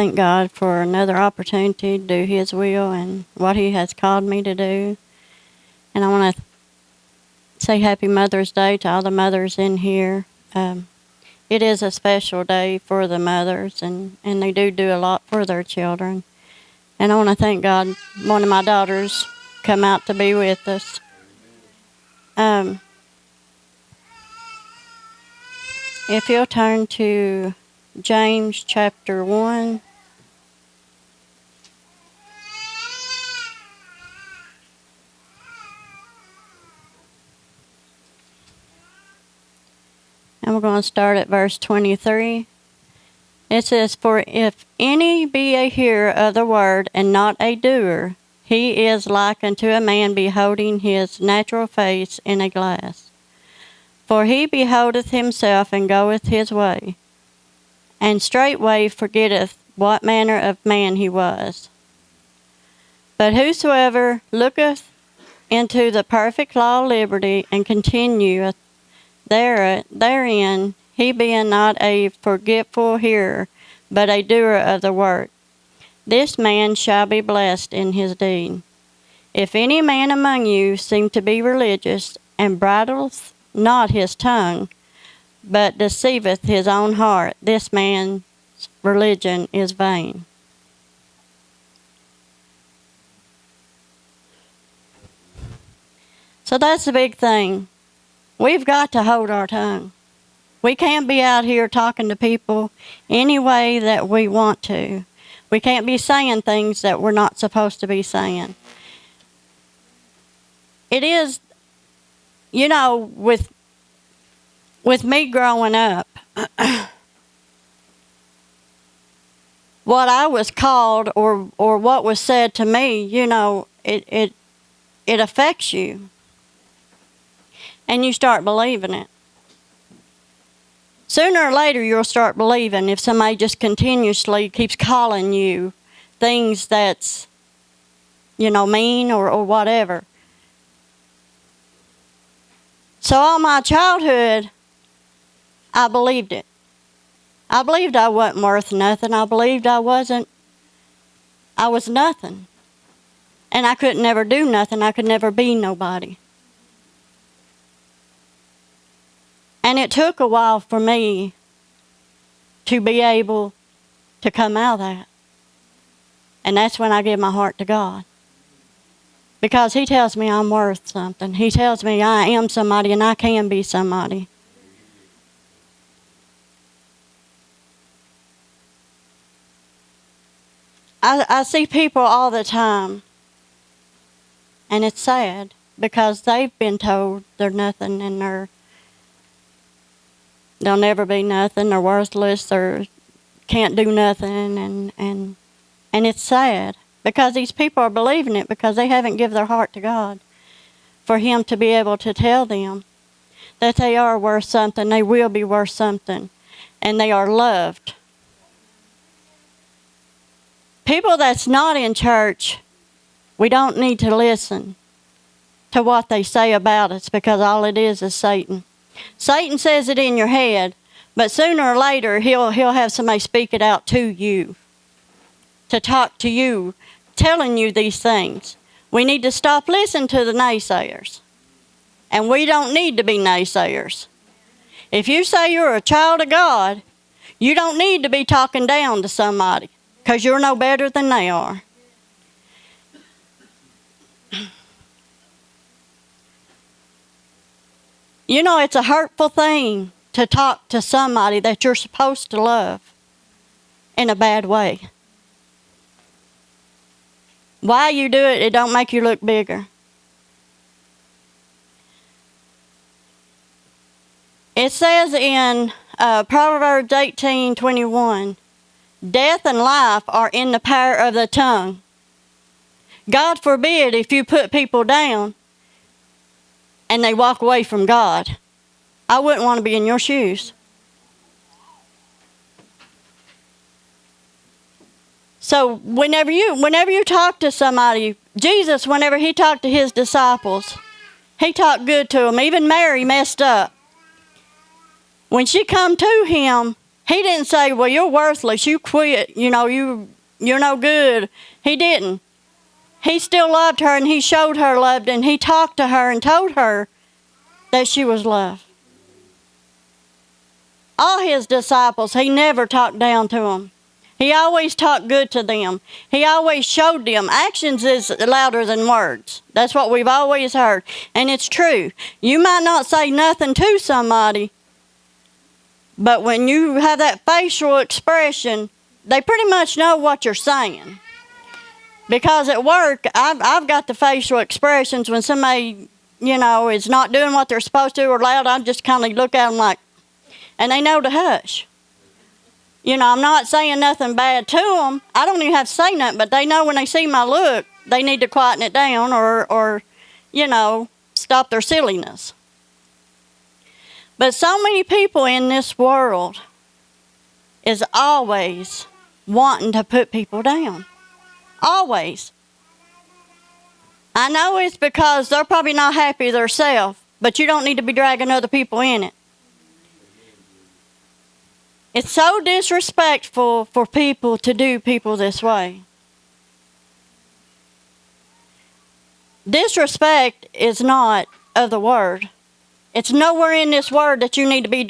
thank God for another opportunity to do His will and what He has called me to do. And I want to say Happy Mother's Day to all the mothers in here. It is a special day for the mothers, and they do a lot for their children. And I want to thank God one of my daughters come out to be with us. If you'll turn to James chapter 1. And we're going to start at verse 23. It says, "For if any be a hearer of the word and not a doer, he is like unto a man beholding his natural face in a glass. For he beholdeth himself and goeth his way, and straightway forgetteth what manner of man he was. But whosoever looketh into the perfect law of liberty and continueth therein, he being not a forgetful hearer, but a doer of the work, this man shall be blessed in his deed. If any man among you seem to be religious, and bridleth not his tongue, but deceiveth his own heart, this man's religion is vain." So that's the big thing. We've got to hold our tongue. We can't be out here talking to people any way that we want to. We can't be saying things that we're not supposed to be saying. It is, with me growing up, what I was called or what was said to me, it affects you. And you start believing it. Sooner or later, you'll start believing if somebody just continuously keeps calling you things that's, mean or whatever. So all my childhood, I believed it. I believed I wasn't worth nothing. I believed I was nothing. And I could never do nothing. I could never be nobody. And it took a while for me to be able to come out of that. And that's when I give my heart to God. Because He tells me I'm worth something. He tells me I am somebody and I can be somebody. I see people all the time, and it's sad because they've been told they're nothing and they'll never be nothing, they're worthless, or can't do nothing, and it's sad because these people are believing it because they haven't given their heart to God for Him to be able to tell them that they are worth something, they will be worth something, and they are loved. People that's not in church, we don't need to listen to what they say about us because all it is Satan. Satan says it in your head, but sooner or later he'll have somebody speak it out to you, to talk to you, telling you these things. We need to stop listening to the naysayers, and we don't need to be naysayers. If you say you're a child of God, you don't need to be talking down to somebody because you're no better than they are. It's a hurtful thing to talk to somebody that you're supposed to love in a bad way. Why you do it, it don't make you look bigger. It says in Proverbs 18:21, "Death and life are in the power of the tongue." God forbid if you put people down and they walk away from God. I wouldn't want to be in your shoes. So whenever you talk to somebody, Jesus, whenever He talked to His disciples, He talked good to them. Even Mary messed up. When she come to Him, He didn't say, well, you're worthless, you quit, you're no good. He didn't. He still loved her, and he showed her love, and he talked to her and told her that she was loved. All his disciples, he never talked down to them. He always talked good to them. He always showed them. Actions is louder than words. That's what we've always heard. And it's true. You might not say nothing to somebody, but when you have that facial expression, they pretty much know what you're saying. Because at work, I've got the facial expressions when somebody, is not doing what they're supposed to or loud. I just kind of look at them like, and they know to hush. I'm not saying nothing bad to them. I don't even have to say nothing, but they know when they see my look, they need to quieten it down or stop their silliness. But so many people in this world is always wanting to put people down. Always. I know it's because they're probably not happy themselves, but you don't need to be dragging other people in it. It's so disrespectful for people to do people this way. Disrespect is not of the word. It's nowhere in this word that you need to be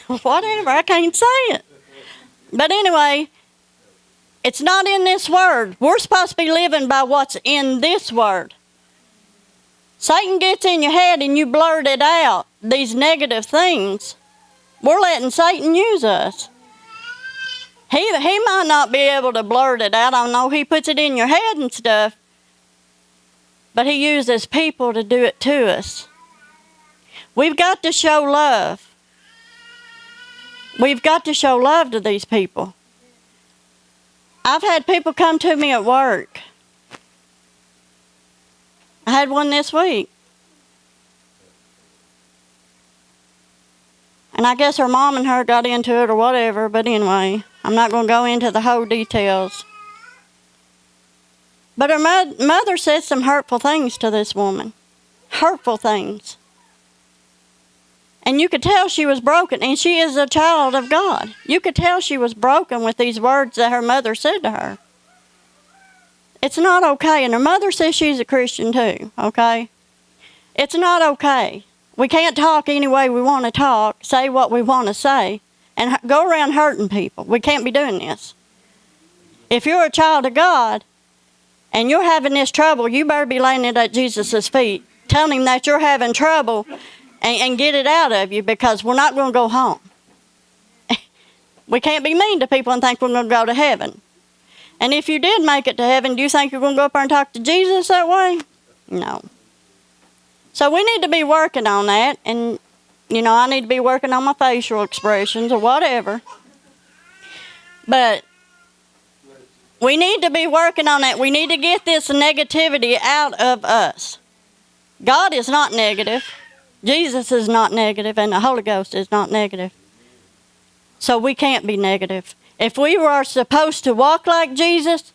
whatever, I can't say it. But anyway, it's not in this word. We're supposed to be living by what's in this word. Satan gets in your head and you blurt it out, these negative things. We're letting Satan use us. He might not be able to blurt it out. I know he puts it in your head and stuff, but he uses people to do it to us. We've got to show love. We've got to show love to these people. I've had people come to me at work. I had one this week. And I guess her mom and her got into it or whatever, but anyway, I'm not going to go into the whole details. But her mother said some hurtful things to this woman. Hurtful things. And you could tell she was broken, and she is a child of God. You could tell she was broken with these words that her mother said to her. It's not okay, and her mother says she's a Christian too, okay? It's not okay. We can't talk any way we want to talk, say what we want to say, and go around hurting people. We can't be doing this. If you're a child of God, and you're having this trouble, you better be laying it at Jesus' feet, telling him that you're having trouble, and get it out of you, because we're not going to go home. We can't be mean to people and think we're going to go to heaven. And if you did make it to heaven, do you think you're going to go up there and talk to Jesus that way? No. So we need to be working on that. And, I need to be working on my facial expressions or whatever. But we need to be working on that. We need to get this negativity out of us. God is not negative. Jesus is not negative, and the Holy Ghost is not negative. So we can't be negative. If we were supposed to walk like Jesus,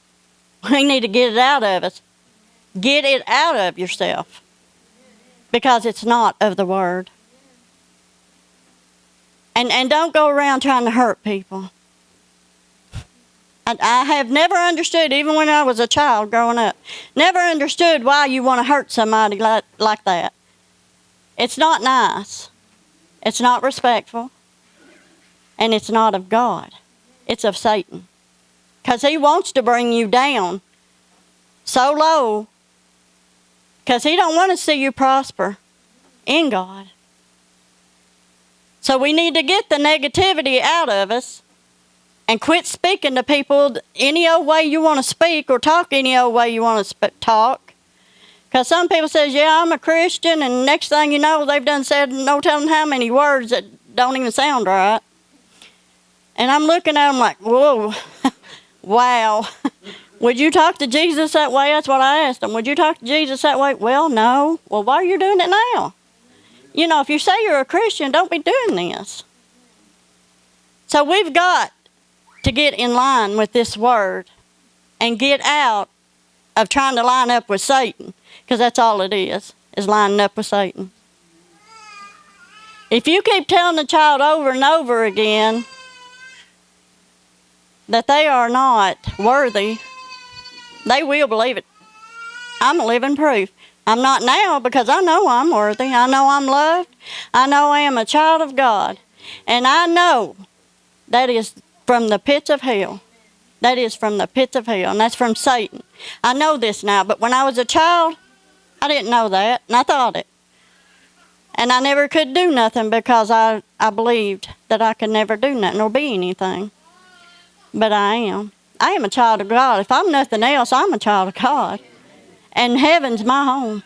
we need to get it out of us. Get it out of yourself. Because it's not of the Word. And don't go around trying to hurt people. I have never understood, even when I was a child growing up, never understood why you want to hurt somebody like that. It's not nice. It's not respectful. And it's not of God. It's of Satan. Because he wants to bring you down so low. Because he don't want to see you prosper in God. So we need to get the negativity out of us and quit speaking to people any old way you want to speak, or talk any old way you want to talk. Because some people says, yeah, I'm a Christian, and next thing you know, they've done said no telling how many words that don't even sound right. And I'm looking at them like, whoa, wow. Would you talk to Jesus that way? That's what I asked them. Would you talk to Jesus that way? Well, no. Well, why are you doing it now? If you say you're a Christian, don't be doing this. So we've got to get in line with this word and get out of trying to line up with Satan, because that's all it is lining up with Satan. If you keep telling the child over and over again that they are not worthy, they will believe it. I'm a living proof. I'm not now because I know I'm worthy. I know I'm loved. I know I am a child of God. And I know that is from the pits of hell. That is from the pits of hell, and that's from Satan. I know this now, but when I was a child, I didn't know that, and I thought it. And I never could do nothing because I believed that I could never do nothing or be anything. But I am. I am a child of God. If I'm nothing else, I'm a child of God. And heaven's my home.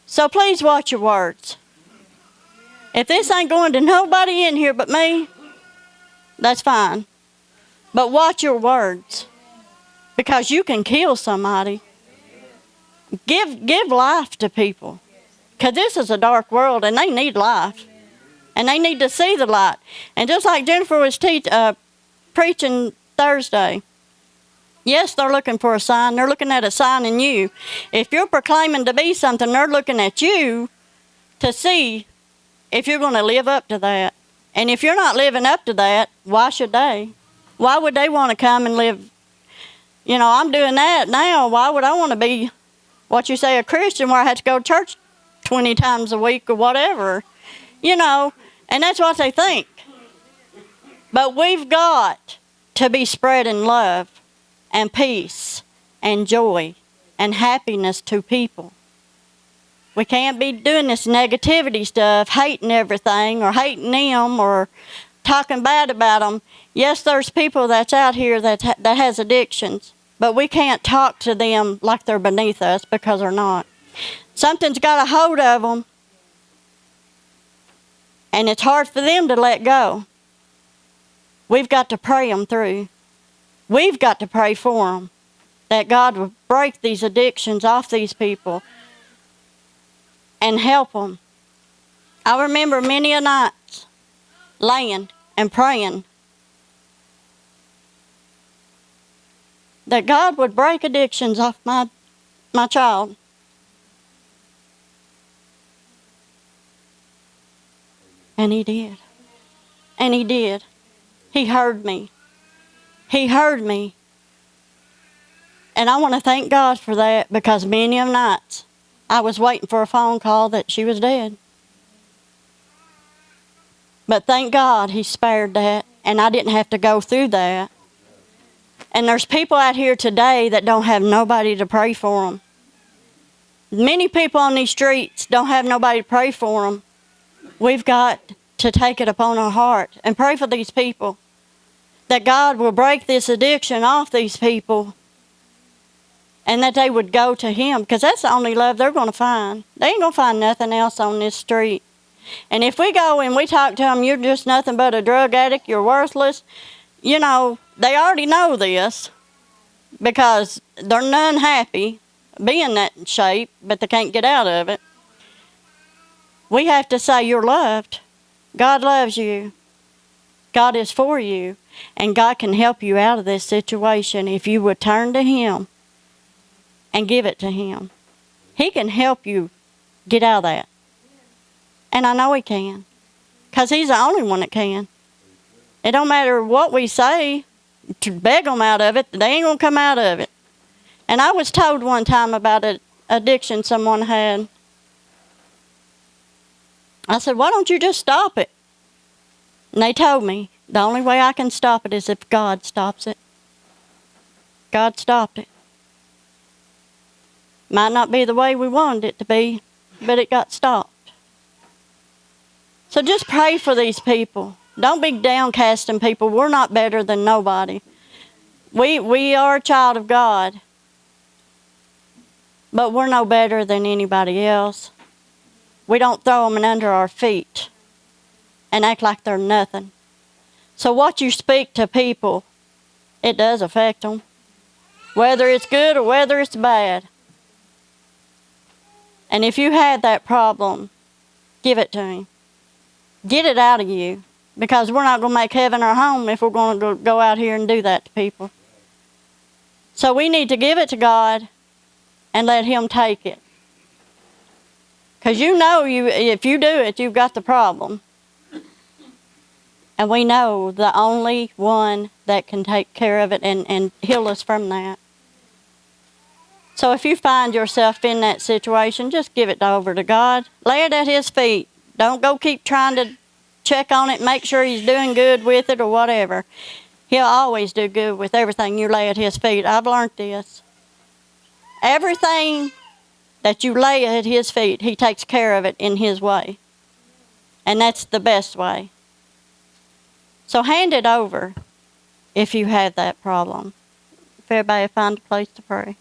So please watch your words. If this ain't going to nobody in here but me, that's fine. But watch your words. Because you can kill somebody. Give life to people. Because this is a dark world and they need life. And they need to see the light. And just like Jennifer was preaching Thursday, yes, they're looking for a sign. They're looking at a sign in you. If you're proclaiming to be something, they're looking at you to see if you're going to live up to that. And if you're not living up to that, why should they? Why would they want to come and live? You know, I'm doing that now. Why would I want to be, what you say, a Christian where I have to go to church 20 times a week or whatever? You know, and that's what they think. But we've got to be spreading love and peace and joy and happiness to people. We can't be doing this negativity stuff, hating everything or hating them or talking bad about them. Yes, there's people that's out here that has addictions, but we can't talk to them like they're beneath us because they're not. Something's got a hold of them, and it's hard for them to let go. We've got to pray them through. We've got to pray for them, that God will break these addictions off these people and help them. I remember many a nights laying and praying that God would break addictions off my child. And He did. And He did. He heard me. He heard me. And I want to thank God for that, because many of nights I was waiting for a phone call that she was dead. But thank God He spared that, and I didn't have to go through that. And there's people out here today that don't have nobody to pray for them. Many people on these streets don't have nobody to pray for them. We've got to take it upon our heart and pray for these people, that God will break this addiction off these people and that they would go to Him, because that's the only love they're going to find. They ain't going to find nothing else on this street. And if we go and we talk to them, you're just nothing but a drug addict, you're worthless, you know, they already know this because they're none happy being that shape, but they can't get out of it. We have to say you're loved. God loves you. God is for you. And God can help you out of this situation if you would turn to Him and give it to Him. He can help you get out of that. And I know He can, because He's the only one that can. It don't matter what we say to beg them out of it, they ain't going to come out of it. And I was told one time about an addiction someone had. I said, why don't you just stop it? And they told me, the only way I can stop it is if God stops it. God stopped it. Might not be the way we wanted it to be, but it got stopped. So just pray for these people. Don't be downcasting people. We're not better than nobody. We are a child of God, but we're no better than anybody else. We don't throw them under our feet and act like they're nothing. So what you speak to people, it does affect them, whether it's good or whether it's bad. And if you had that problem, give it to Him. Get it out of you, because we're not going to make heaven our home if we're going to go out here and do that to people. So we need to give it to God and let Him take it. Because if you do it, you've got the problem. And we know the only one that can take care of it and heal us from that. So if you find yourself in that situation, just give it over to God. Lay it at His feet. Don't go keep trying to check on it, make sure He's doing good with it or whatever. He'll always do good with everything you lay at His feet. I've learned this. Everything that you lay at His feet, He takes care of it in His way. And that's the best way. So hand it over if you have that problem. If everybody find a place to pray.